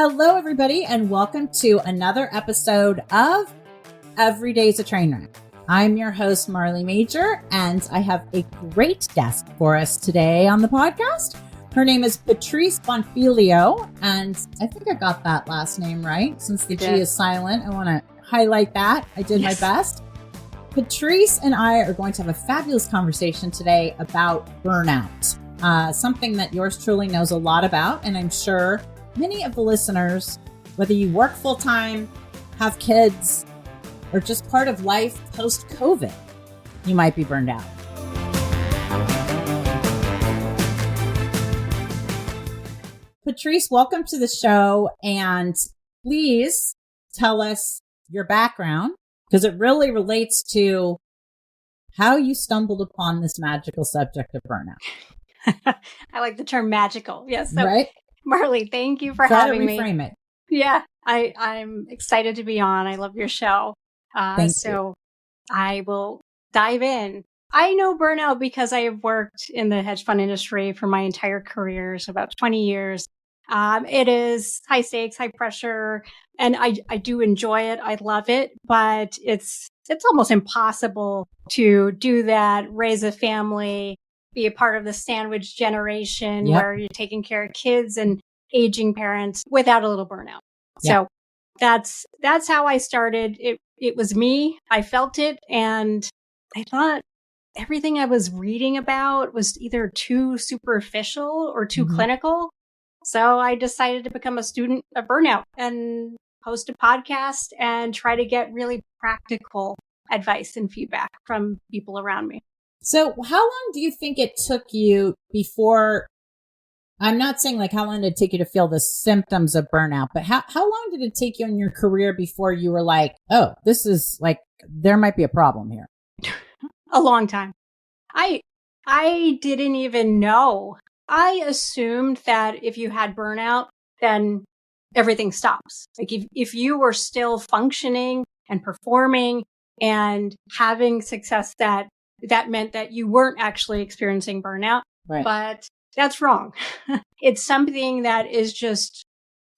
Hello, everybody, and welcome to another episode of Every Day's a Train Wreck. I'm your host, Marley Major, and I have a great guest for us today on the podcast. Her name is Patrice Bonfiglio, and I think I got that last name right. Since the G is silent, I want to highlight that. I did my best. Patrice and I are going to have a fabulous conversation today about burnout, something that yours truly knows a lot about, and I'm sure many of the listeners, whether you work full-time, have kids, or just part of life post-COVID, you might be burned out. Patrice, welcome to the show, and please tell us your background, because it really relates to how you stumbled upon this magical subject of burnout. I like the term magical. Yes. So, right? Marley, thank you for having me. Reframe it. Yeah, I'm excited to be on. I love your show. Thank you. I will dive in. I know burnout because I have worked in the hedge fund industry for my entire career, so about 20 years. It is high stakes, high pressure, and I do enjoy it. I love it, but it's almost impossible to do that, raise a family, be a part of the sandwich generation where you're taking care of kids and aging parents without a little burnout. So that's how I started. It was me. I felt it. And I thought everything I was reading about was either too superficial or too clinical. So I decided to become a student of burnout and host a podcast and try to get really practical advice and feedback from people around me. So how long do you think it took you before, I'm not saying like how long did it take you to feel the symptoms of burnout, but how long did it take you in your career before you were like, oh, this is like, there might be a problem here? A long time. I didn't even know. I assumed that if you had burnout, then everything stops. Like if you were still functioning and performing and having success, that meant that you weren't actually experiencing burnout. Right. But that's wrong. It's something that is just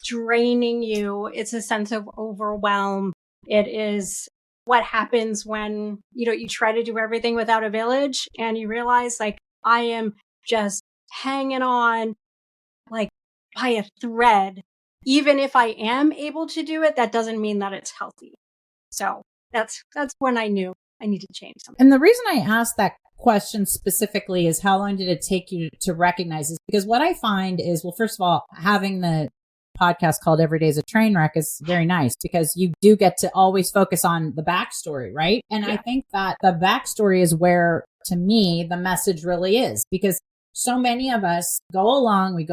draining you. It's a sense of overwhelm. It is what happens when, you try to do everything without a village and you realize like, I am just hanging on like by a thread. Even if I am able to do it, that doesn't mean that it's healthy. So that's when I knew I need to change something. And the reason I asked that question specifically is how long did it take you to recognize this? Because what I find is, well, first of all, having the podcast called Every Day's a Train Wreck is very nice because you do get to always focus on the backstory, right? And I think that the backstory is where, to me, the message really is, because so many of us go along,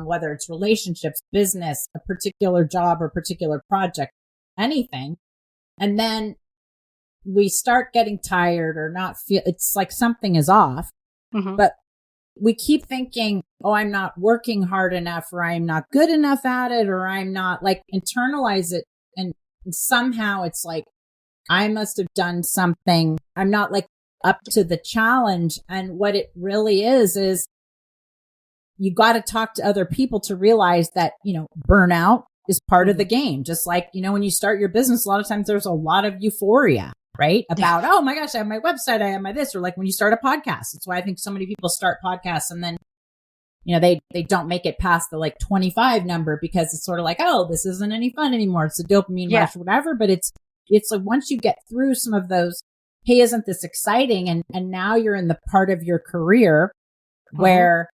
whether it's relationships, business, a particular job or particular project, anything. And then we start getting tired or not feel, it's like something is off, but we keep thinking, oh, I'm not working hard enough, or I'm not good enough at it, or I'm not, like, internalize it. And somehow it's like, I must have done something. I'm not like up to the challenge. And what it really is you got to talk to other people to realize that, burnout is part of the game. Just like, when you start your business, a lot of times there's a lot of euphoria, right? About, oh my gosh, I have my website, I have my this, or like when you start a podcast. That's why I think so many people start podcasts and then, they don't make it past the like 25 number because it's sort of like, oh, this isn't any fun anymore. It's a dopamine rush or whatever. But it's like once you get through some of those, hey, isn't this exciting? And now you're in the part of your career where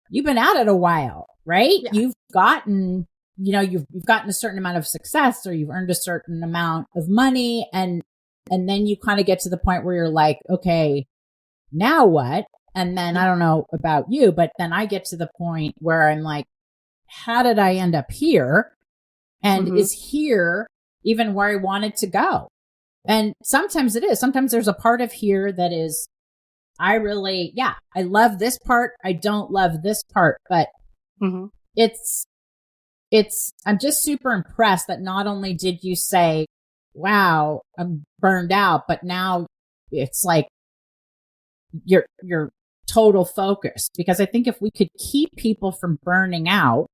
you've been at it a while, right? Yeah. You've gotten, you've gotten a certain amount of success, or you've earned a certain amount of money. And then you kind of get to the point where you're like, okay, now what? And then I don't know about you, but then I get to the point where I'm like, how did I end up here? And is here even where I wanted to go? And sometimes it is. Sometimes there's a part of here that is, I love this part. I don't love this part, but it's, I'm just super impressed that not only did you say, wow, I'm burned out, but now it's like your total focus. Because I think if we could keep people from burning out,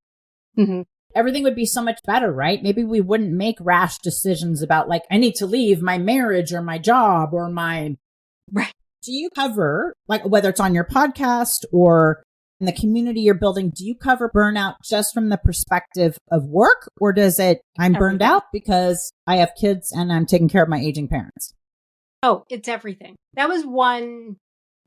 everything would be so much better, right? Maybe we wouldn't make rash decisions about like, I need to leave my marriage or my job or my, Right. Do you cover, like, whether it's on your podcast or in the community you're building, do you cover burnout just from the perspective of work, or does it, I'm burned Everything. out because I have kids and I'm taking care of my aging parents? Oh, it's everything. That was one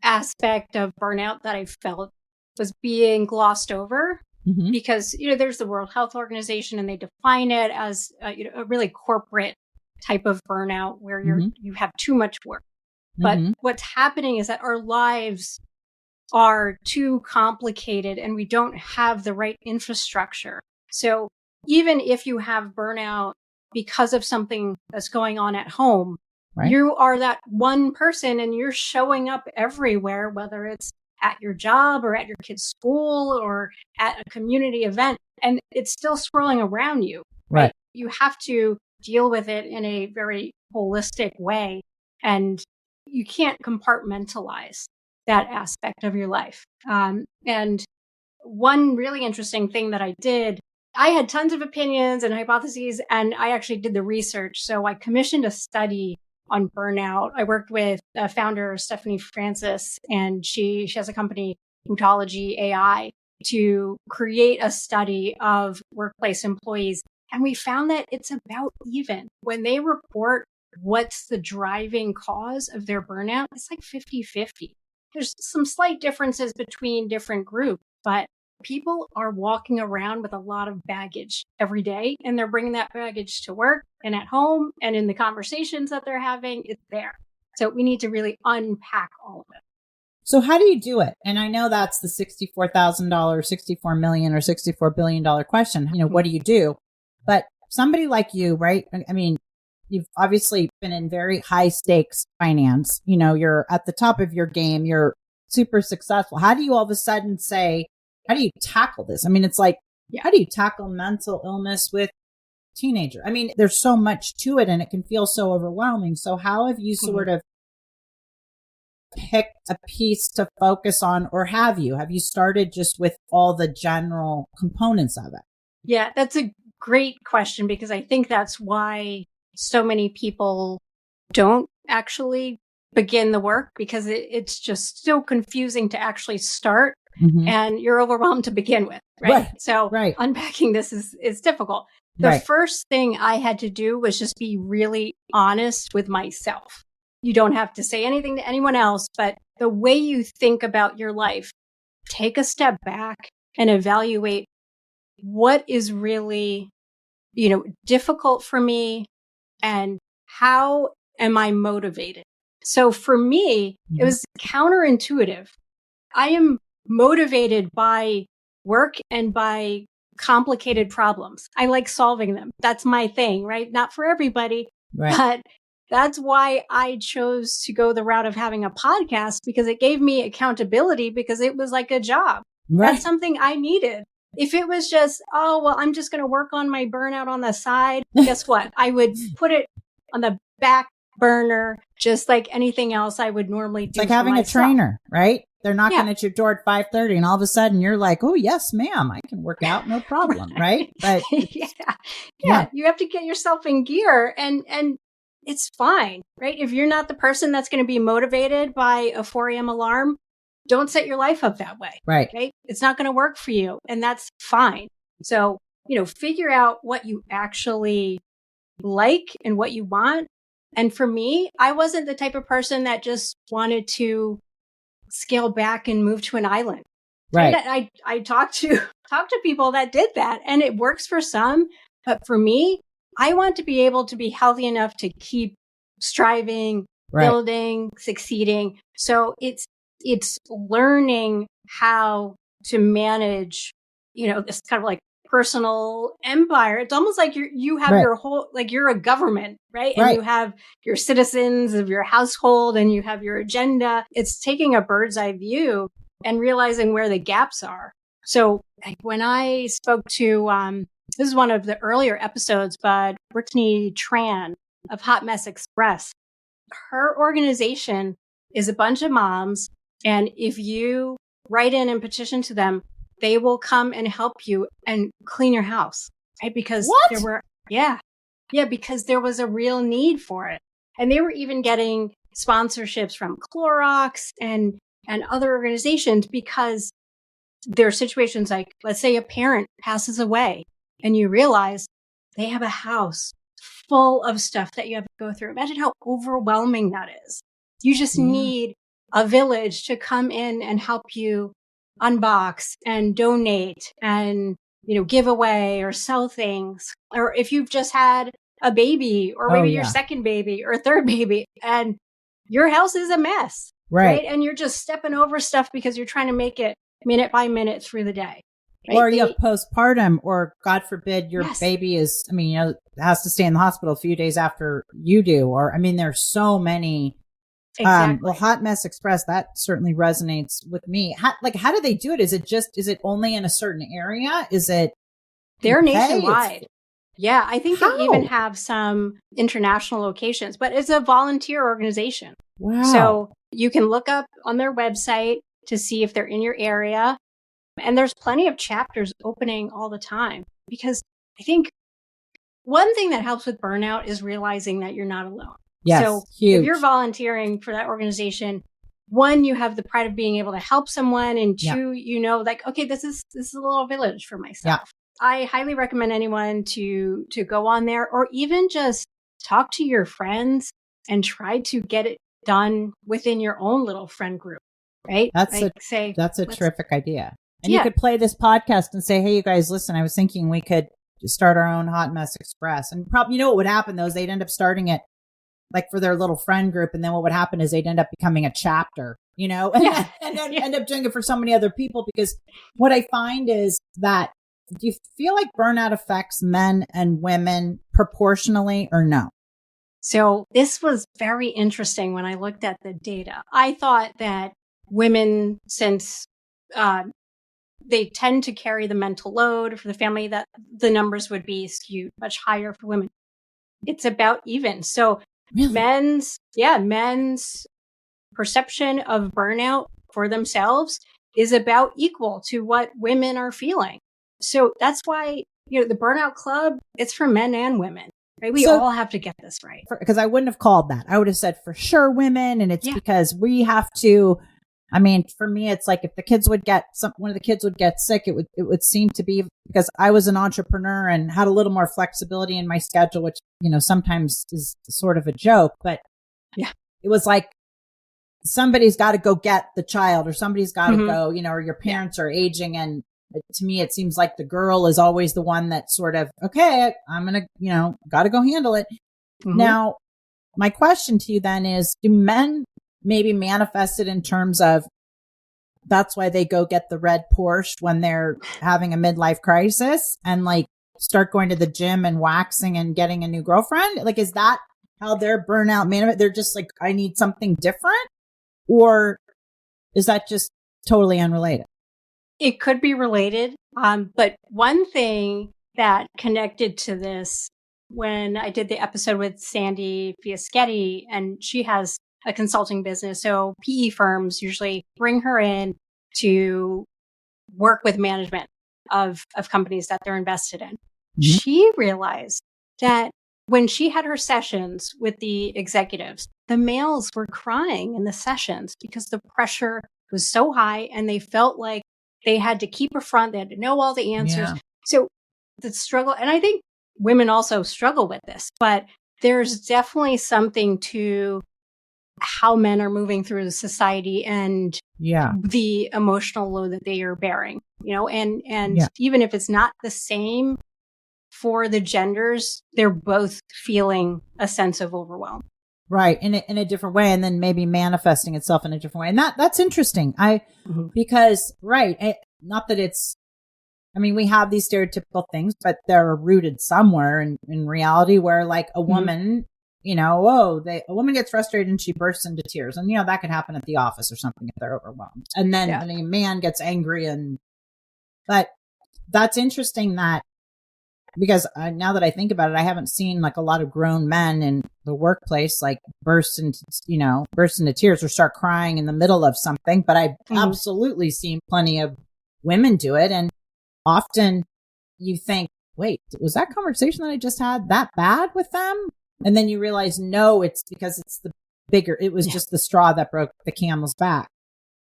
aspect of burnout that I felt was being glossed over because, there's the World Health Organization and they define it as a really corporate type of burnout where you have too much work. But what's happening is that our lives are too complicated and we don't have the right infrastructure. So even if you have burnout because of something that's going on at home, right, you are that one person and you're showing up everywhere, whether it's at your job or at your kid's school or at a community event, and it's still swirling around you. Right. You have to deal with it in a very holistic way, and you can't compartmentalize that aspect of your life. And one really interesting thing that I did, I had tons of opinions and hypotheses, and I actually did the research. So I commissioned a study on burnout. I worked with the founder, Stephanie Francis, and she has a company, Ontology AI, to create a study of workplace employees. And we found that it's about even. When they report what's the driving cause of their burnout, it's like 50-50. There's some slight differences between different groups, but people are walking around with a lot of baggage every day, and they're bringing that baggage to work and at home, and in the conversations that they're having, it's there. So we need to really unpack all of it. So how do you do it? And I know that's the $64,000, $64 million, or $64 billion question. What do you do? But somebody like you, right? I mean, you've obviously been in very high stakes finance. You're at the top of your game. You're super successful. How do you all of a sudden say, how do you tackle this? I mean, it's like, how do you tackle mental illness with teenager? I mean, there's so much to it and it can feel so overwhelming. So how have you sort of picked a piece to focus on, or have you started just with all the general components of it? Yeah, that's a great question, because I think that's why so many people don't actually begin the work, because it's just so confusing to actually start. And you're overwhelmed to begin with, right? So unpacking this is difficult. The first thing I had to do was just be really honest with myself. You don't have to say anything to anyone else, but the way you think about your life, take a step back and evaluate what is really, difficult for me and how am I motivated? So for me, it was counterintuitive. I am motivated by work and by complicated problems. I like solving them. That's my thing, right? Not for everybody, but that's why I chose to go the route of having a podcast, because it gave me accountability, because it was like a job. That's something I needed. If it was just, I'm just going to work on my burnout on the side, guess what? I would put it on the back burner, just like anything else I would normally do. It's like having a trainer, right? They're knocking at your door at 5:30 and all of a sudden you're like, oh, yes, ma'am, I can work out. No problem. Right. But you have to get yourself in gear, and it's fine. Right. If you're not the person that's going to be motivated by a 4 a.m. alarm, don't set your life up that way. Right. It's not going to work for you. And that's fine. So, figure out what you actually like and what you want. And for me, I wasn't the type of person that just wanted to scale back and move to an island. Right. I talked to people that did that, and it works for some. But for me, I want to be able to be healthy enough to keep striving, building, succeeding. So it's learning how to manage, this kind of like personal empire. It's almost like you have your whole, like you're a government, right? And you have your citizens of your household and you have your agenda. It's taking a bird's eye view and realizing where the gaps are. So like when I spoke to, this is one of the earlier episodes, but Brittany Tran of Hot Mess Express, her organization is a bunch of moms. And if you write in and petition to them, they will come and help you and clean your house. right? Because What? there were, because there was a real need for it. And they were even getting sponsorships from Clorox and other organizations because there are situations like, let's say a parent passes away and you realize they have a house full of stuff that you have to go through. Imagine how overwhelming that is. You just need a village to come in and help you unbox and donate and, give away or sell things. Or if you've just had a baby or maybe your second baby or third baby and your house is a mess, right? And you're just stepping over stuff because you're trying to make it minute by minute through the day. Right? Or you have postpartum, or God forbid your baby is, has to stay in the hospital a few days after you do. Or, there's so many. Exactly. Hot Mess Express, that certainly resonates with me. How do they do it? Is it only in a certain area? Is it? They're nationwide. Yeah. I think they even have some international locations, but it's a volunteer organization. Wow. So you can look up on their website to see if they're in your area. And there's plenty of chapters opening all the time, because I think one thing that helps with burnout is realizing that you're not alone. Yes, so huge. If you're volunteering for that organization, one, you have the pride of being able to help someone. And two, okay, this is a little village for myself. Yeah. I highly recommend anyone to go on there, or even just talk to your friends and try to get it done within your own little friend group, right? That's a terrific idea. And you could play this podcast and say, hey, you guys, listen, I was thinking we could start our own Hot Mess Express. And probably, what would happen though is they'd end up starting it like for their little friend group. And then what would happen is they'd end up becoming a chapter, and then end up doing it for so many other people. Because what I find is that, do you feel like burnout affects men and women proportionally or no? So this was very interesting when I looked at the data. I thought that women, since they tend to carry the mental load for the family, that the numbers would be skewed much higher for women. It's about even. So really? men's perception of burnout for themselves is about equal to what women are feeling. So that's why, the Burnout Club, it's for men and women, right? We all have to get this right. Because I wouldn't have called that. I would have said for sure women. And it's because we have to, for me, it's like if one of the kids would get sick, it would seem to be because I was an entrepreneur and had a little more flexibility in my schedule, which, sometimes is sort of a joke, but it was like somebody's got to go get the child, or somebody's got to go, or your parents are aging. And to me, it seems like the girl is always the one that sort of, okay, I'm going to, got to go handle it. Mm-hmm. Now, my question to you then is, do men maybe manifest it in terms of that's why they go get the red Porsche when they're having a midlife crisis and like start going to the gym and waxing and getting a new girlfriend? Like, is that how their burnout manifest? They're just like, I need something different? Or is that just totally unrelated? It could be related. But one thing that connected to this, when I did the episode with Sandy Fiaschetti, and she has a consulting business. So PE firms usually bring her in to work with management of companies that they're invested in. Mm-hmm. She realized that when she had her sessions with the executives, the males were crying in the sessions because the pressure was so high and they felt like they had to keep a front. They had to know all the answers. Yeah. So the struggle, and I think women also struggle with this, but there's definitely something to how men are moving through the society and the emotional load that they are bearing, and even if it's not the same for the genders, they're both feeling a sense of overwhelm. Right. In a different way, and then maybe manifesting itself in a different way. And that's interesting. Because not that it's, we have these stereotypical things, but they're rooted somewhere in reality where like a woman, a woman gets frustrated and she bursts into tears, and that could happen at the office or something if they're overwhelmed. And then a man gets angry, but that's interesting that, because now that I think about it, I haven't seen like a lot of grown men in the workplace like burst into tears or start crying in the middle of something. But I've absolutely seen plenty of women do it. And often you think, wait, was that conversation that I just had that bad with them? And then you realize, no, it's because it's it was just the straw that broke the camel's back.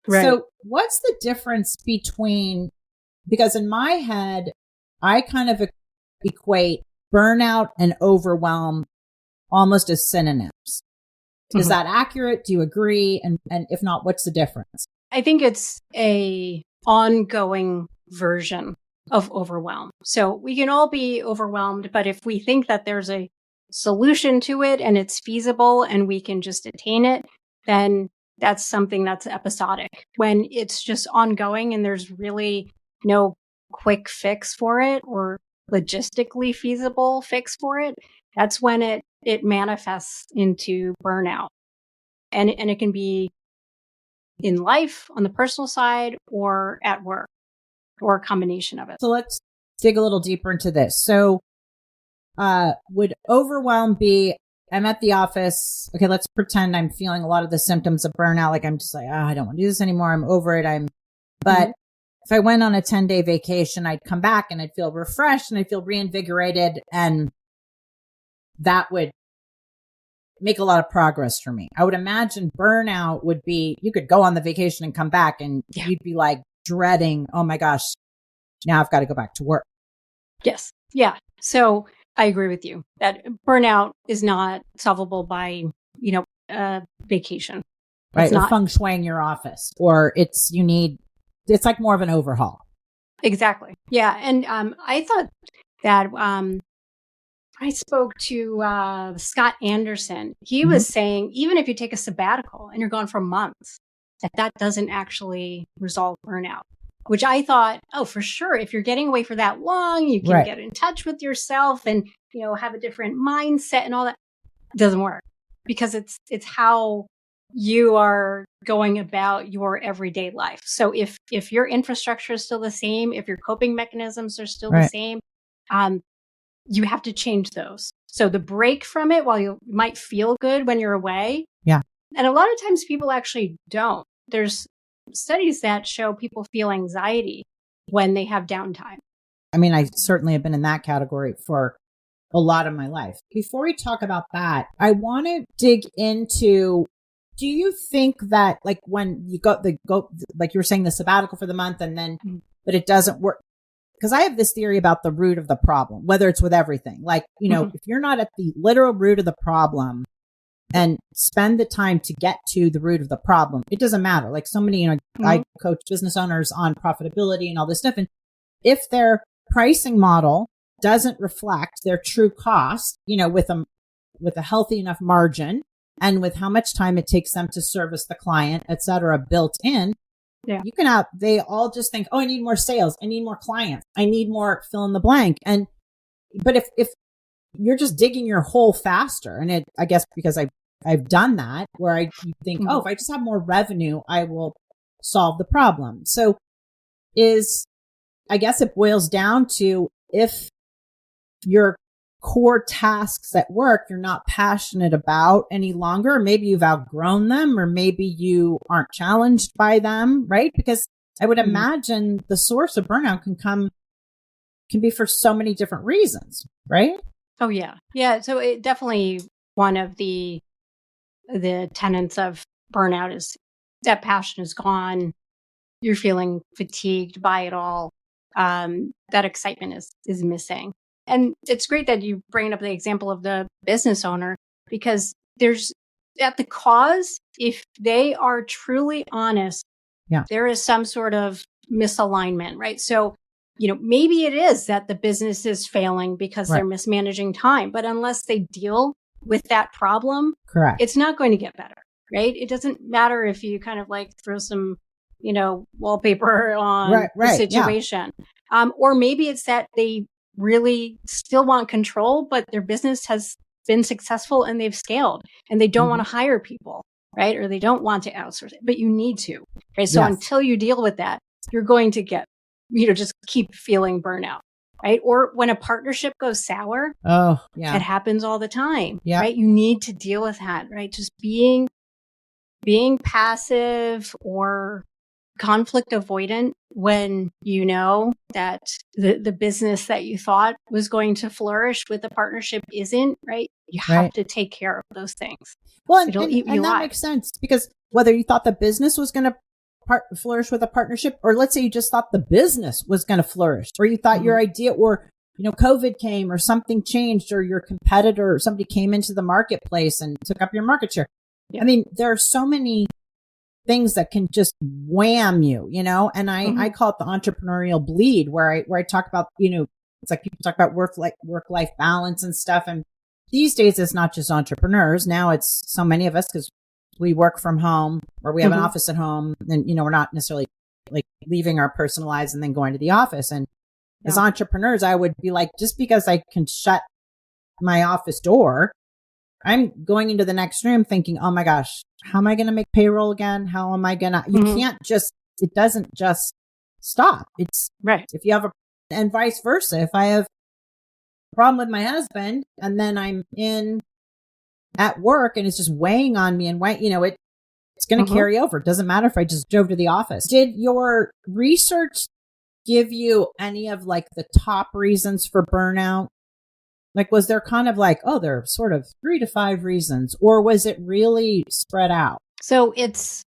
Right. So what's the difference between, because in my head, I kind of equate burnout and overwhelm almost as synonyms. Mm-hmm. Is that accurate? Do you agree? And if not, what's the difference? I think it's a ongoing version of overwhelm. So we can all be overwhelmed, but if we think that there's a solution to it and it's feasible and we can just attain it, then that's something that's episodic. When it's just ongoing and there's really no quick fix for it or logistically feasible fix for it, that's when it manifests into burnout. And it can be in life, on the personal side, or at work, or a combination of it. So let's dig a little deeper into this. So would overwhelm be, I'm at the office. Okay, let's pretend I'm feeling a lot of the symptoms of burnout. Like I'm just like, I don't want to do this anymore. I'm over it. But if I went on a 10-day vacation, I'd come back and I'd feel refreshed and I'd feel reinvigorated. And that would make a lot of progress for me. I would imagine burnout would be, you could go on the vacation and come back and you'd be like dreading, oh my gosh, now I've got to go back to work. Yes. Yeah. So I agree with you that burnout is not solvable by, vacation. Right. Or feng shuiing your office, or it's like more of an overhaul. Exactly. Yeah. And I thought that I spoke to Scott Anderson. He was saying, even if you take a sabbatical and you're gone for months, that doesn't actually resolve burnout, which I thought, oh, for sure. If you're getting away for that long, you can get in touch with yourself and, have a different mindset and all that. It doesn't work because it's how you are going about your everyday life. So if your infrastructure is still the same, if your coping mechanisms are still the same, you have to change those. So the break from it, while you might feel good when you're away. Yeah. And a lot of times people actually don't. There's studies that show people feel anxiety when they have downtime. I mean, I certainly have been in that category for a lot of my life. Before we talk about that, I want to dig into, do you think that like when you go like you were saying the sabbatical for the month and then, but it doesn't work? Because I have this theory about the root of the problem, whether it's with everything, like, if you're not at the literal root of the problem and spend the time to get to the root of the problem, it doesn't matter. Like so many, I coach business owners on profitability and all this stuff. And if their pricing model doesn't reflect their true cost, with a healthy enough margin and with how much time it takes them to service the client, et cetera, built in, they all just think, oh, I need more sales. I need more clients. I need more fill in the blank. But if you're just digging your hole faster, and I guess because I've done that where I think, oh, if I just have more revenue, I will solve the problem. So I guess it boils down to, if your core tasks at work you're not passionate about any longer, maybe you've outgrown them, or maybe you aren't challenged by them, right? Because I would imagine the source of burnout can be for so many different reasons, right? Oh yeah. Yeah. So it definitely, one of the tenets of burnout is that passion is gone. You're feeling fatigued by it all. That excitement is missing. And it's great that you bring up the example of the business owner, because there's at the cause, if they are truly honest, there is some sort of misalignment, right? So, maybe it is that the business is failing because they're mismanaging time, but unless they deal with that problem, it's not going to get better, right? It doesn't matter if you kind of like throw some, wallpaper on the situation. Or maybe it's that they really still want control, but their business has been successful and they've scaled and they don't want to hire people, right? Or they don't want to outsource it, but you need to, right? So until you deal with that, you're going to get, just keep feeling burnout, right? Or when a partnership goes sour, it happens all the time, right? You need to deal with that, right? Just being passive or conflict avoidant when you know that the business that you thought was going to flourish with the partnership isn't, right? You have to take care of those things. Well, It'll eat you that alive. makes sense, because whether you thought the business was going to flourish with a partnership, or let's say you just thought the business was going to flourish, or you thought your idea, or, COVID came or something changed, or your competitor or somebody came into the marketplace and took up your market share. Yeah. I mean, there are so many things that can just wham you, and I call it the entrepreneurial bleed, where I talk about, it's like people talk about work-life balance and stuff. And these days it's not just entrepreneurs. Now it's so many of us, because we work from home, or we have an office at home, and, we're not necessarily like leaving our personal lives and then going to the office. And as entrepreneurs, I would be like, just because I can shut my office door, I'm going into the next room thinking, oh my gosh, how am I going to make payroll again? How am I going to, you can't just, it doesn't just stop. It's right. If you have and vice versa. If I have a problem with my husband and then I'm in at work and it's just weighing on me and it's going to carry over. It doesn't matter if I just drove to the office. Did your research give you any of like the top reasons for burnout? Like, was there kind of like, oh, there are sort of 3 to 5 reasons, or was it really spread out? So it's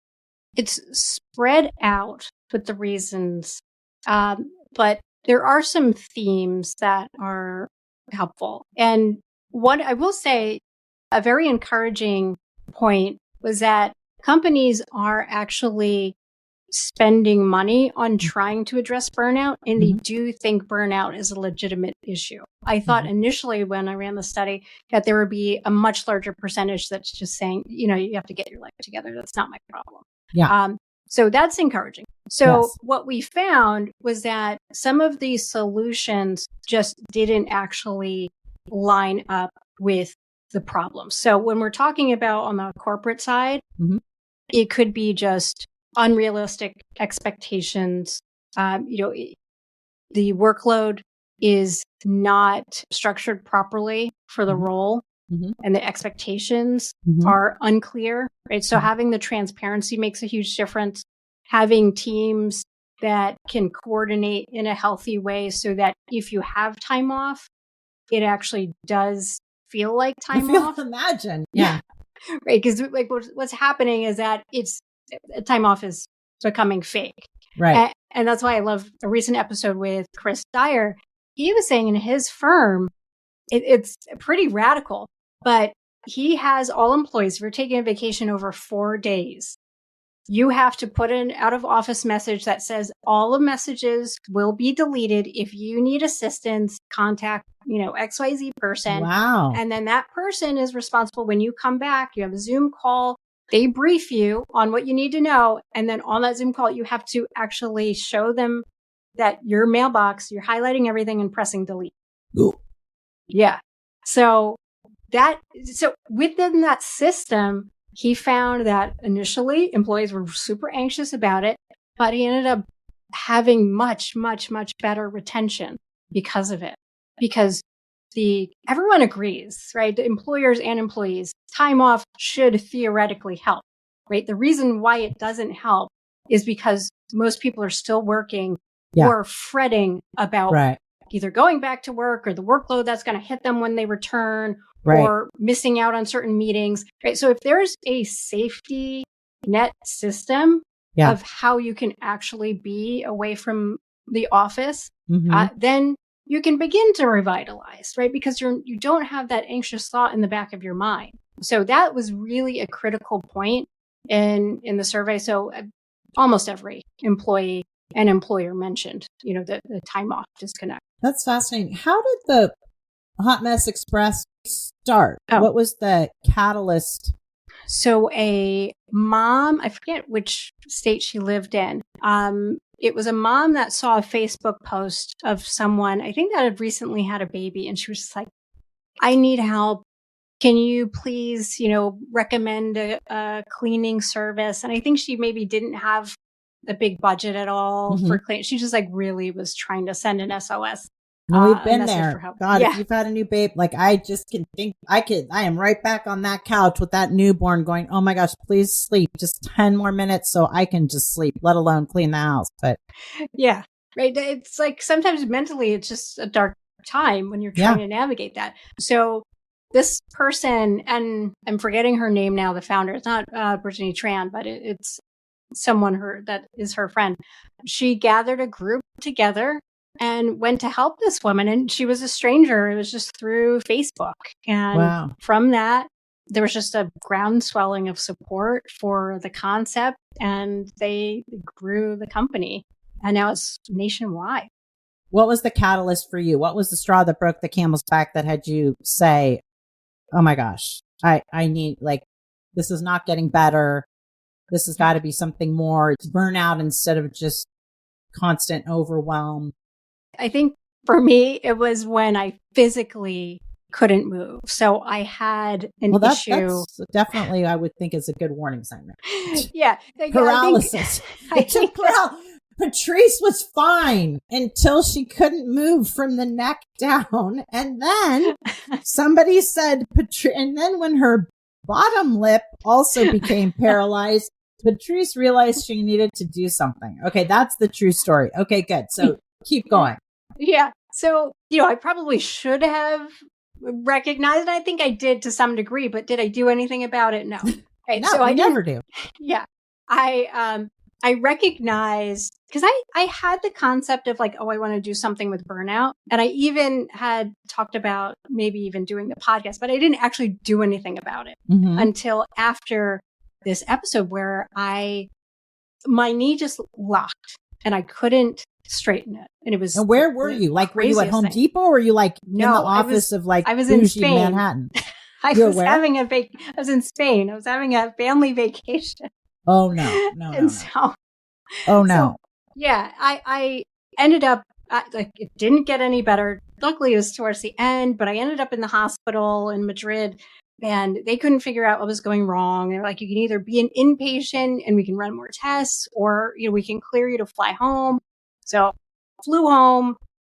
spread out with the reasons, but there are some themes that are helpful. And what I will say, a very encouraging point was that companies are actually spending money on trying to address burnout, and they do think burnout is a legitimate issue. I thought initially when I ran the study that there would be a much larger percentage that's just saying, you have to get your life together. That's not my problem. Yeah. So that's encouraging. So what we found was that some of these solutions just didn't actually line up with the problem. So when we're talking about on the corporate side, it could be just unrealistic expectations. The workload is not structured properly for the role, and the expectations are unclear, right? So having the transparency makes a huge difference. Having teams that can coordinate in a healthy way so that if you have time off, it actually does feel like time off. Imagine. Yeah. Right. Because like what's happening is that time off is becoming fake. Right. And that's why I love a recent episode with Chris Dyer. He was saying in his firm, it's pretty radical, but he has all employees, if you're taking a vacation over 4 days, you have to put an out of office message that says all the messages will be deleted. If you need assistance, contact, XYZ person. Wow. And then that person is responsible when you come back. You have a Zoom call. They brief you on what you need to know. And then on that Zoom call, you have to actually show them that your mailbox, you're highlighting everything and pressing delete. Ooh. Yeah. So within that system, he found that initially employees were super anxious about it, but he ended up having much, much, much better retention because of it. Because everyone agrees, right? The employers and employees, time off should theoretically help, right? The reason why it doesn't help is because most people are still working or fretting about either going back to work or the workload that's going to hit them when they return or missing out on certain meetings, right? So if there's a safety net system of how you can actually be away from the office, then you can begin to revitalize, right? Because you don't have that anxious thought in the back of your mind. So that was really a critical point in the survey. So almost every employee and employer mentioned, the time off disconnect. That's fascinating. How did the Hot Mess Express start? What was the catalyst? So a mom, I forget which state she lived in. It was a mom that saw a Facebook post of someone, I think that had recently had a baby, and she was just like, I need help. Can you please, recommend a cleaning service? And I think she maybe didn't have a big budget at all for cleaning. She just like really was trying to send an SOS. We've a been message there. for help. God, Yeah. if you've had a new babe, like I just can think I am right back on that couch with that newborn going, oh my gosh, please sleep just 10 more minutes so I can just sleep, let alone clean the house. But yeah, right. It's like sometimes mentally it's just a dark time when you're trying to navigate that. So this person, and I'm forgetting her name now, the founder, it's not Brittany Tran, but it's someone that is her friend. She gathered a group together and went to help this woman. And she was a stranger. It was just through Facebook. And from that, there was just a groundswelling of support for the concept, and they grew the company. And now it's nationwide. What was the catalyst for you? What was the straw that broke the camel's back that had you say, oh my gosh, I need, like, this is not getting better. This has got to be something more. It's burnout instead of just constant overwhelm. I think for me, it was when I physically couldn't move. So I had an issue. That's definitely, I would think, is a good warning sign. Yeah. Paralysis. Patrice was fine until she couldn't move from the neck down. And then somebody said, and then when her bottom lip also became paralyzed, Patrice realized she needed to do something. Okay, that's the true story. Okay, good. So keep going. Yeah. So, I probably should have recognized, and I think I did to some degree, but did I do anything about it? No. Right. No, so I never do. Yeah. I recognized, because I had the concept of like, oh, I want to do something with burnout. And I even had talked about maybe even doing the podcast, but I didn't actually do anything about it until after this episode where my knee just locked and I couldn't straighten it. And it was. And where were you? Like, were you at Home Depot, or were you like in the office of like I was in Spain, Manhattan? I was in Spain. I was having a family vacation. Oh no. So, yeah, I ended up, like, it didn't get any better. Luckily, it was towards the end, but I ended up in the hospital in Madrid, and they couldn't figure out what was going wrong. They're like, you can either be an inpatient and we can run more tests, or, we can clear you to fly home. So flew home,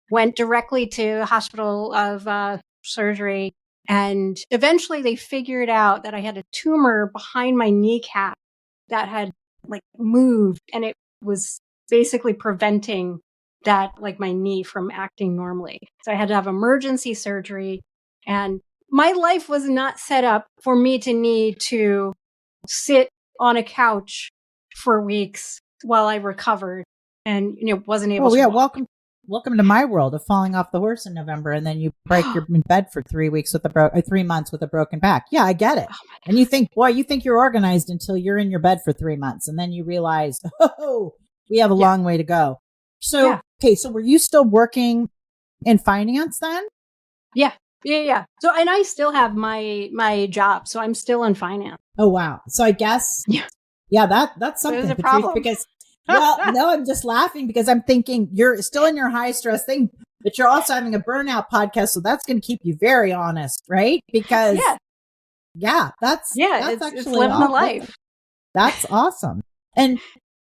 went directly to hospital of surgery. And eventually they figured out that I had a tumor behind my kneecap that had like moved, and it was basically preventing that, like, my knee from acting normally. So I had to have emergency surgery, and my life was not set up for me to need to sit on a couch for weeks while I recovered and, wasn't able to walk. Welcome to my world of falling off the horse in November, and then you break your in bed for 3 weeks with 3 months with a broken back. Yeah, I get it. Oh, and you think you're organized until you're in your bed for 3 months, and then you realize, we have a long way to go. So, okay, so were you still working in finance then? Yeah. So, and I still have my job, so I'm still in finance. Oh wow. So I guess, that's something. There's a problem. Because. Well, no, I'm just laughing because I'm thinking you're still in your high stress thing, but you're also having a burnout podcast. So that's going to keep you very honest, right? Because that's actually it's living the life. That's awesome. And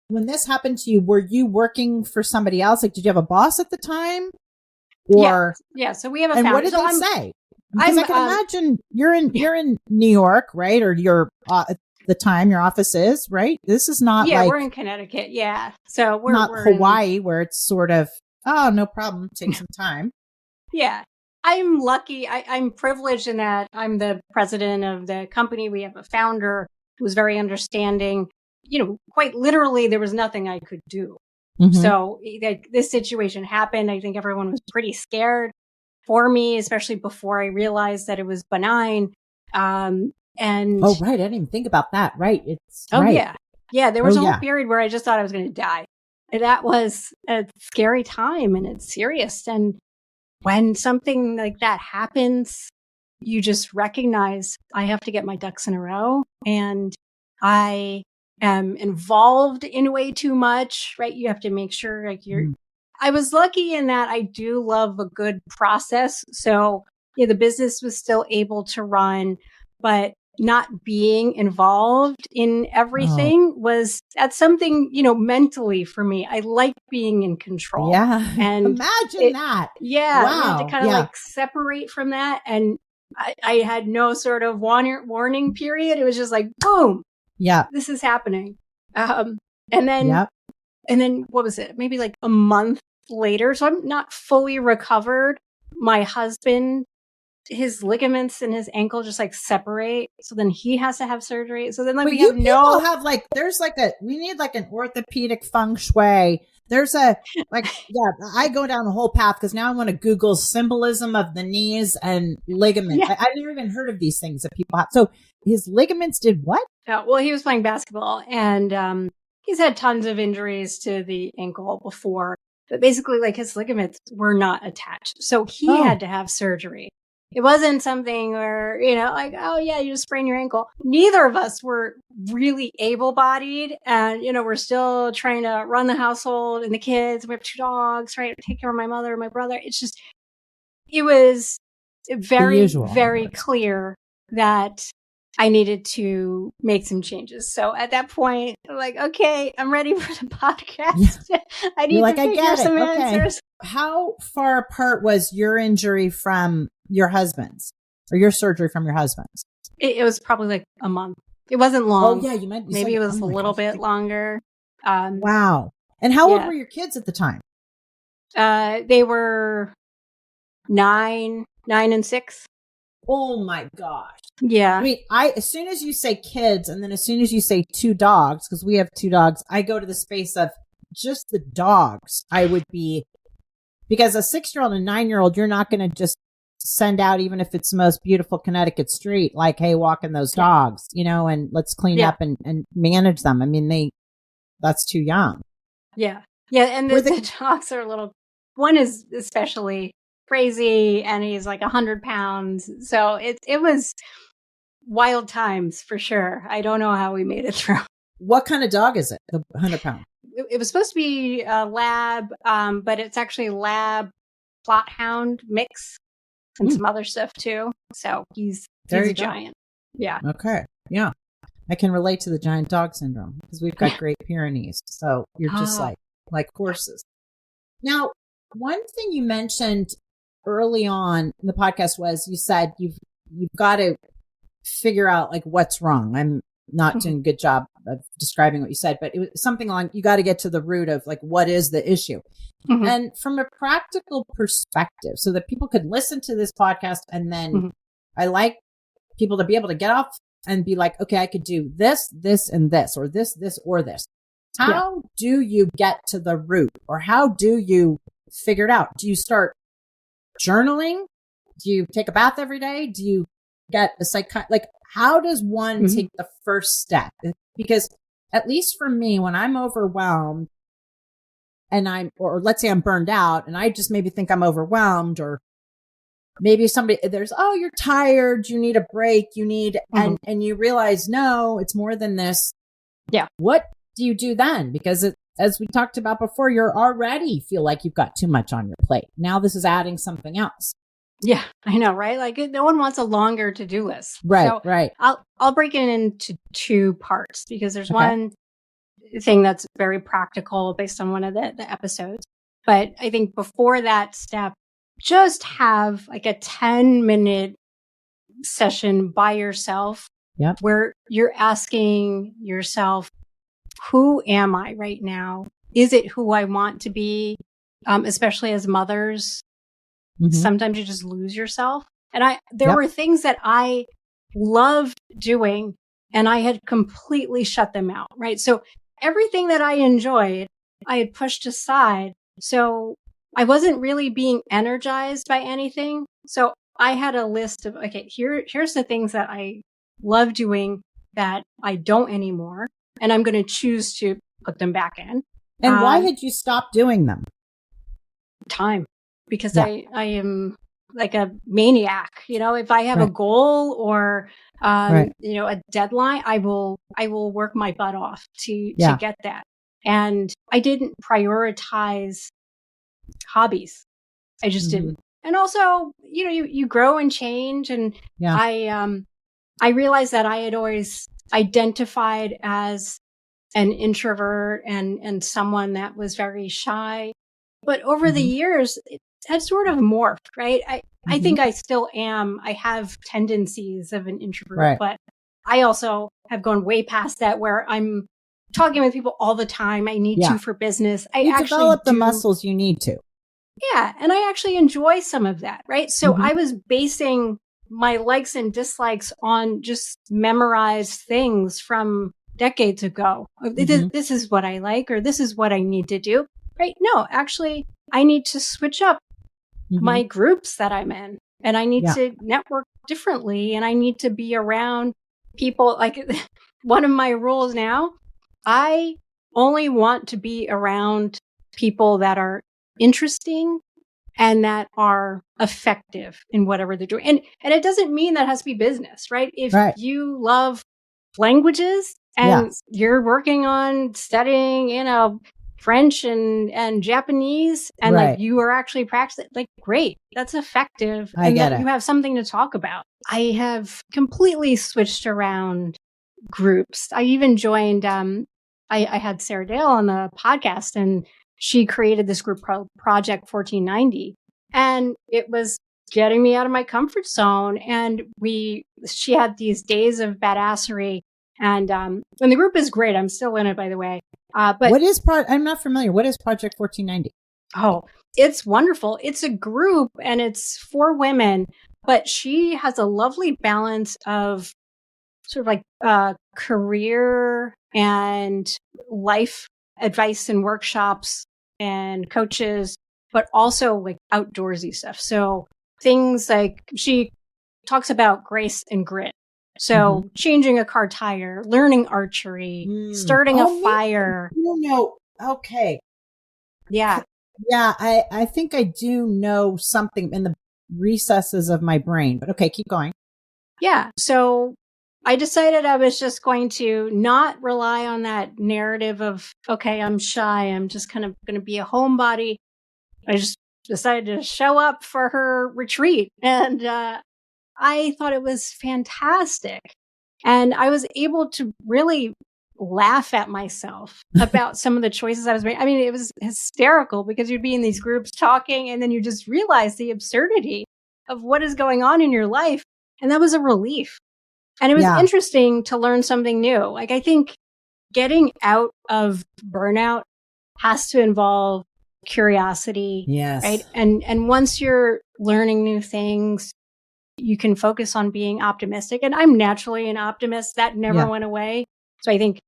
when this happened to you, were you working for somebody else? Like, did you have a boss at the time? Or yeah. So we have a and founder. what did they say? Because I can imagine you're in New York, right? Or you're the time your office is, right? This is not we're in Connecticut. Yeah. So we're not Hawaii where it's sort of, no problem. Take some time. Yeah. I'm lucky. I'm privileged in that I'm the president of the company. We have a founder who was very understanding. Quite literally, there was nothing I could do. So this situation happened. I think everyone was pretty scared for me, especially before I realized that it was benign. And right, I didn't even think about that. Right, yeah. There was a whole period where I just thought I was going to die. And that was a scary time, and it's serious. And when something like that happens, you just recognize I have to get my ducks in a row, and I am involved in way too much. Right, you have to make sure like you're. I was lucky in that I do love a good process, so the business was still able to run, but not being involved in everything that's something, mentally for me. I like being in control. Yeah. And imagine that. Yeah. Wow. We had to kind of like separate from that. And I had no sort of warning period. It was just like, boom. Yeah. This is happening. And then what was it? Maybe like a month later. So I'm not fully recovered. My husband, his ligaments in his ankle just like separate. So then he has to have surgery. So then like but we you have people have like, there's like we need like an orthopedic feng shui. There's I go down the whole path because now I want to Google symbolism of the knees and ligaments. Yeah. I've never even heard of these things that people have. So his ligaments did what? Well, he was playing basketball and he's had tons of injuries to the ankle before, but basically like his ligaments were not attached. So he had to have surgery. It wasn't something where, like, oh yeah, you just sprained your ankle. Neither of us were really able-bodied and, we're still trying to run the household and the kids. We have 2 dogs, right? Take care of my mother and my brother. It was very, very clear that I needed to make some changes. So at that point, I'm like, okay, I'm ready for the podcast. Yeah. I need to figure some answers. How far apart was your injury from your husband's or your surgery from your husband's? It was probably like a month. It wasn't long. Oh yeah, maybe it was a little bit longer. Wow. And how old were your kids at the time? They were 9 and 6. Oh my gosh. Yeah. I mean, as soon as you say kids and then as soon as you say 2 dogs, because we have 2 dogs, I go to the space of just the dogs. I would be, because a 6-year-old and 9-year-old, you're not going to just send out, even if it's the most beautiful Connecticut street, like, hey, walk in those dogs, and let's clean up and manage them. I mean, that's too young. Yeah. Yeah. And the dogs are one is especially crazy and he's like 100 pounds. So it was wild times for sure. I don't know how we made it through. What kind of dog is it? The 100 pound? It was supposed to be a lab, but it's actually lab plot hound mix and some other stuff too. So he's a giant. Yeah. Okay. Yeah. I can relate to the giant dog syndrome because we've got Great Pyrenees. So you're just like horses. Now, one thing you mentioned early on in the podcast was you said you've got to figure out like what's wrong. I'm not doing a good job of describing what you said, but it was something like you got to get to the root of like, what is the issue? Mm-hmm. And from a practical perspective, so that people could listen to this podcast and then I like people to be able to get off and be like, okay, I could do this, this, and this, or this, or this. How do you get to the root, or how do you figure it out? Do you start journaling? Do you take a bath every day? Do you get a like, how does one take the first step? Because at least for me, when I'm overwhelmed and or let's say I'm burned out and I just maybe think I'm overwhelmed, or maybe you're tired, you need a break, and you realize, no, it's more than this. Yeah. What do you do then? Because as we talked about before, you're already feel like you've got too much on your plate. Now this is adding something else. Yeah, I know, right? Like no one wants a longer to-do list. Right, so right. I'll break it into 2 parts because there's one thing that's very practical based on one of the episodes. But I think before that step, just have like a 10-minute session by yourself where you're asking yourself, who am I right now? Is it who I want to be? Especially as mothers, sometimes you just lose yourself. And there were things that I loved doing and I had completely shut them out, right? So everything that I enjoyed, I had pushed aside. So I wasn't really being energized by anything. So I had a list of, okay, here's the things that I love doing that I don't anymore. And I'm going to choose to put them back in. And why had you stopped doing them? Time. Because I am like a maniac. If I have a goal or, a deadline, I will work my butt off to get that. And I didn't prioritize hobbies. I just didn't. And also, you grow and change. And I realized that I had always identified as an introvert and someone that was very shy. But over the years, it had sort of morphed, right? I think I still am. I have tendencies of an introvert, but I also have gone way past that where I'm talking with people all the time. I need to for business. You develop the muscles you need to. Yeah. And I actually enjoy some of that, right? So I was basing my likes and dislikes on just memorized things from decades ago. This is what I like, or this is what I need to do, right? No, actually, I need to switch up my groups that I'm in, and I need to network differently, and I need to be around people. Like one of my rules now, I only want to be around people that are interesting and that are effective in whatever they're doing. And it doesn't mean that has to be business, right? If you love languages and you're working on studying, French and Japanese, and like you are actually practicing, like, great, that's effective. I get it. You have something to talk about. I have completely switched around groups. I even joined, I had Sarah Dale on the podcast, and she created this group Project 1490, and it was getting me out of my comfort zone. And she had these days of badassery, and the group is great. I'm still in it, by the way. But what is I'm not familiar. What is Project 1490? Oh, it's wonderful. It's a group, and it's for women, but she has a lovely balance of sort of like career and life advice and workshops and coaches, but also like outdoorsy stuff. So things like she talks about grace and grit. So changing a car tire, learning archery, starting a fire. Okay. Yeah. Yeah, I think I do know something in the recesses of my brain, but okay, keep going. Yeah. So I decided I was just going to not rely on that narrative of, okay, I'm shy, I'm just kind of going to be a homebody. I just decided to show up for her retreat. And I thought it was fantastic. And I was able to really laugh at myself about some of the choices I was making. I mean, it was hysterical because you'd be in these groups talking, and then you just realize the absurdity of what is going on in your life. And that was a relief. And it was interesting to learn something new. Like, I think getting out of burnout has to involve curiosity. Yes. Right. And once you're learning new things, you can focus on being optimistic. And I'm naturally an optimist. That never went away. So I think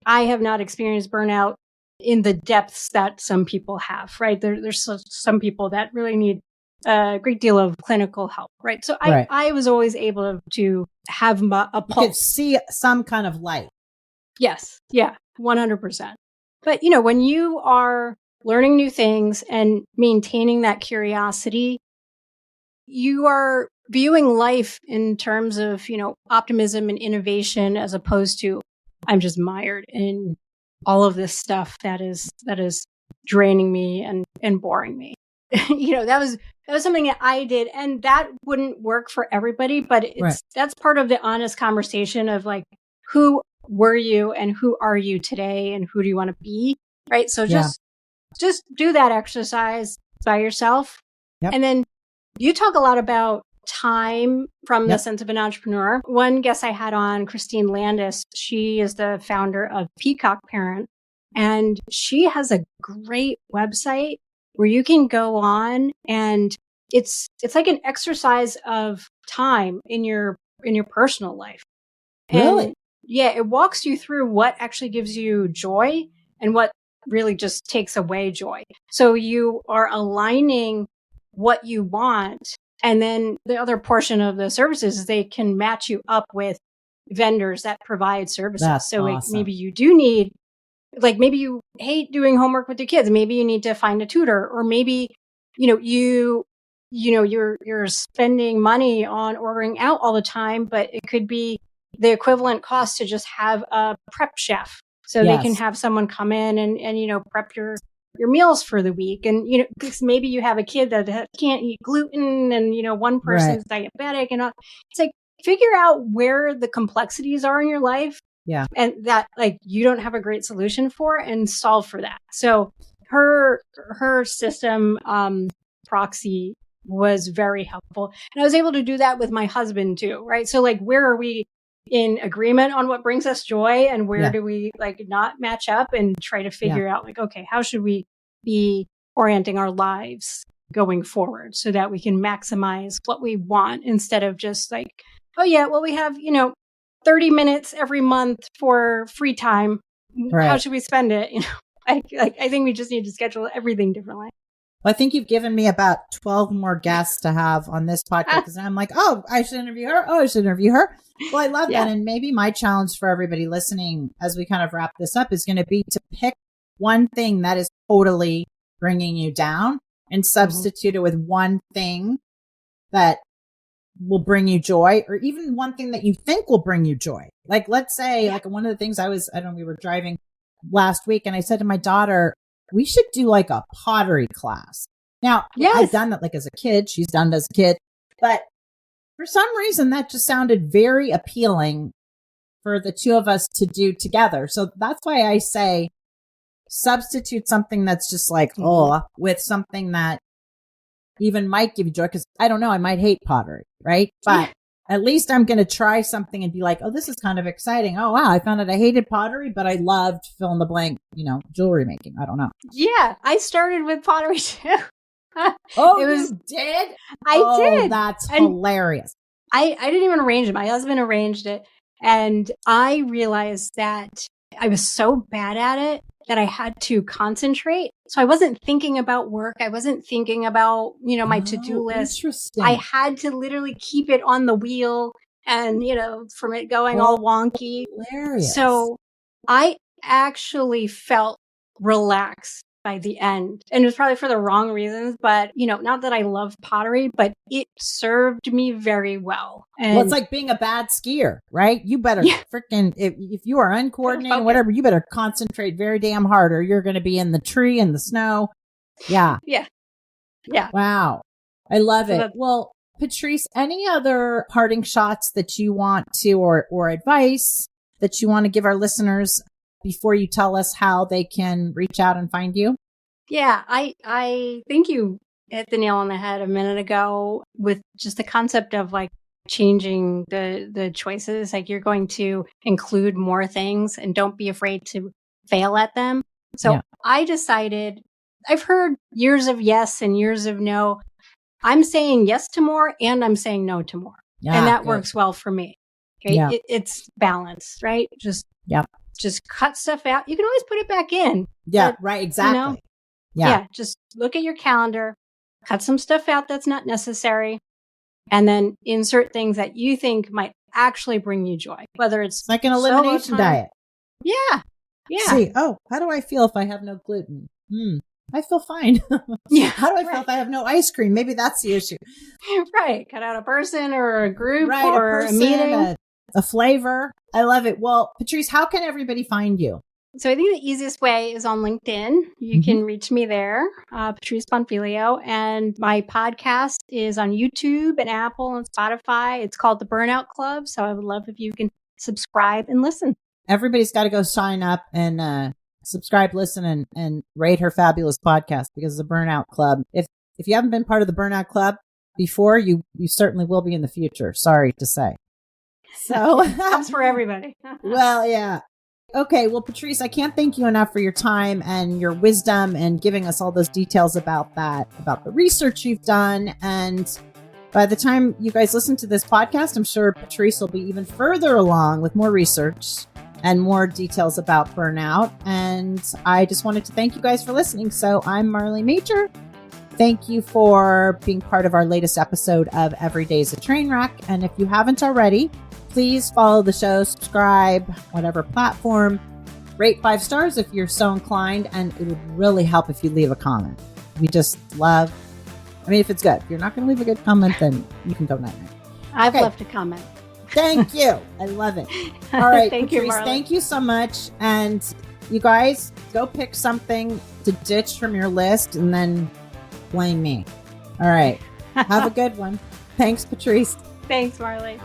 I have not experienced burnout in the depths that some people have, right? There's some people that really need a great deal of clinical help, right? So I was always able to have a pulse. You could see some kind of light. Yes. Yeah. 100%. But, when you are learning new things and maintaining that curiosity, you are viewing life in terms of, optimism and innovation, as opposed to, I'm just mired in all of this stuff that is draining me and boring me. That was something that I did, and that wouldn't work for everybody, but that's part of the honest conversation of like, who were you and who are you today and who do you want to be? Right. So just do that exercise by yourself. Yep. And then you talk a lot about time from the sense of an entrepreneur. One guest I had on, Christine Landis, she is the founder of Peacock Parent, and she has a great website where you can go on, and it's like an exercise of time in your personal life. Really? And it walks you through what actually gives you joy and what really just takes away joy. So you are aligning what you want. And then the other portion of the services is they can match you up with vendors that provide services. That's so awesome. Maybe you do need, like, maybe you hate doing homework with your kids. Maybe you need to find a tutor, or maybe, you're spending money on ordering out all the time, but it could be the equivalent cost to just have a prep chef. So they can have someone come in and prep your meals for the week. And, because maybe you have a kid that can't eat gluten, and, one person's diabetic, and it's like figure out where the complexities are in your life. Yeah. And that like you don't have a great solution for and solve for that. So her system, proxy was very helpful. And I was able to do that with my husband too, right? So like, where are we in agreement on what brings us joy and where do we like not match up and try to figure out like, okay, how should we be orienting our lives going forward so that we can maximize what we want instead of just like, oh yeah, well, we have, 30 minutes every month for free time. Right. How should we spend it? I think we just need to schedule everything differently. Well, I think you've given me about 12 more guests to have on this podcast because I'm like, oh, I should interview her. Oh, I should interview her. Well, I love that. And maybe my challenge for everybody listening as we kind of wrap this up is going to be to pick one thing that is totally bringing you down and substitute it with one thing that will bring you joy, or even one thing that you think will bring you joy. Like, let's say, like one of the things we were driving last week and I said to my daughter, we should do like a pottery class. Now, I've done that like as a kid. She's done it as a kid. But for some reason, that just sounded very appealing for the two of us to do together. So that's why I say substitute something that's just like, with something that even might give you joy. Because I don't know, I might hate pottery, right? But at least I'm going to try something and be like, oh, this is kind of exciting. Oh, wow. I found out I hated pottery, but I loved fill in the blank, jewelry making. I don't know. Yeah. I started with pottery too. You did? I did. That's hilarious. I didn't even arrange it. My husband arranged it. And I realized that I was so bad at it that I had to concentrate. So I wasn't thinking about work. I wasn't thinking about, my to-do list. Interesting. I had to literally keep it on the wheel and, from it going all wonky. Hilarious. So I actually felt relaxed by the end. And it was probably for the wrong reasons, but, not that I love pottery, but it served me very well. And it's like being a bad skier, right? You better freaking, if you are uncoordinated, whatever, you better concentrate very damn hard or you're going to be in the tree in the snow. Yeah. Yeah. Wow. I love it. Well, Patrice, any other parting shots that you want to, or advice that you want to give our listeners before you tell us how they can reach out and find you? Yeah, I think you hit the nail on the head a minute ago with just the concept of like changing the choices. Like you're going to include more things and don't be afraid to fail at them. So I decided, I've heard years of yes and years of no. I'm saying yes to more and I'm saying no to more. And that works well for me. Okay? Yeah. It's balanced, right? Just cut stuff out. You can always put it back in. Yeah, right. Exactly. Yeah. Just look at your calendar, cut some stuff out that's not necessary, and then insert things that you think might actually bring you joy, whether it's like an elimination diet. Yeah. See, how do I feel if I have no gluten? I feel fine. How do I feel if I have no ice cream? Maybe that's the issue. Right. Cut out a person or a group or a meeting. A flavor. I love it. Well, Patrice, how can everybody find you? So I think the easiest way is on LinkedIn. You can reach me there, Patrice Bonfiglio. And my podcast is on YouTube and Apple and Spotify. It's called the Burnout Club. So I would love if you can subscribe and listen. Everybody's got to go sign up and subscribe, listen, and rate her fabulous podcast because of the Burnout Club. If you haven't been part of the Burnout Club before, you certainly will be in the future. Sorry to say. So that's for everybody. Well, yeah. Okay. Well, Patrice, I can't thank you enough for your time and your wisdom and giving us all those details about the research you've done. And by the time you guys listen to this podcast, I'm sure Patrice will be even further along with more research and more details about burnout. And I just wanted to thank you guys for listening. So I'm Marley Major. Thank you for being part of our latest episode of Every Day's a Train Wreck. And if you haven't already, please follow the show, subscribe, whatever platform, rate 5 stars if you're so inclined. And it would really help if you leave a comment. We just love, if it's good. If you're not going to leave a good comment, then you can go night-night. I've left a comment. Thank you. I love it. All right. Thank Patrice, you, Marley. Thank you so much. And you guys, go pick something to ditch from your list and then blame me. All right. Have a good one. Thanks, Patrice. Thanks, Marley.